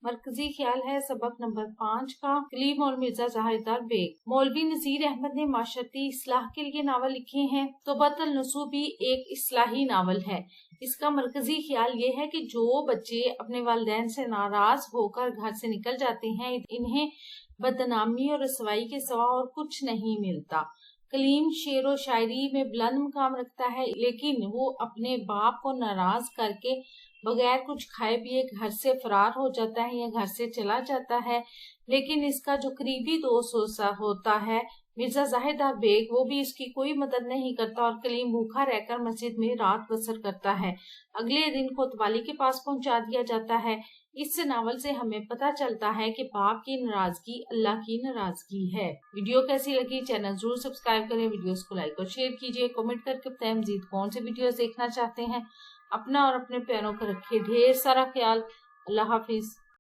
مرکزی خیال ہے سبق نمبر 5 کا، کلیم اور مرزا ظاہردار بیگ۔ مولوی نذیر احمد نے معاشرتی اصلاح کے لیے ناول لکھے ہیں۔ توبۃ النصوح بھی ایک اصلاحی ناول ہے۔ اس کا مرکزی خیال یہ ہے کہ جو بچے اپنے والدین سے ناراض ہو کر گھر سے نکل جاتے ہیں انہیں بدنامی اور رسوائی کے سوا اور کچھ نہیں ملتا۔ کلیم شعر و شاعری میں بلند مقام رکھتا ہے، لیکن وہ اپنے باپ کو ناراض کر کے بغیر کچھ کھائے پیے گھر سے فرار ہو جاتا ہے یا گھر سے چلا جاتا ہے۔ لیکن اس کا جو قریبی دوست ہوتا ہے مرزا ظاہردار بیگ، وہ بھی اس کی کوئی مدد نہیں کرتا اور کلیم بھوکا رہ کر مسجد میں رات بسر کرتا ہے۔ اگلے دن کوتوالی کے پاس پہنچا دیا جاتا ہے۔ اس ناول سے ہمیں پتہ چلتا ہے کہ باپ کی ناراضگی اللہ کی ناراضگی ہے۔ ویڈیو کیسی لگی؟ چینل ضرور سبسکرائب کریں، ویڈیوز کو لائک اور شیئر کیجیے، کمنٹ کر کے بتائیں مزید کون سے ویڈیوز دیکھنا چاہتے ہیں۔ اپنا اور اپنے پیاروں کا رکھیے ڈھیر سارا خیال۔ اللہ حافظ۔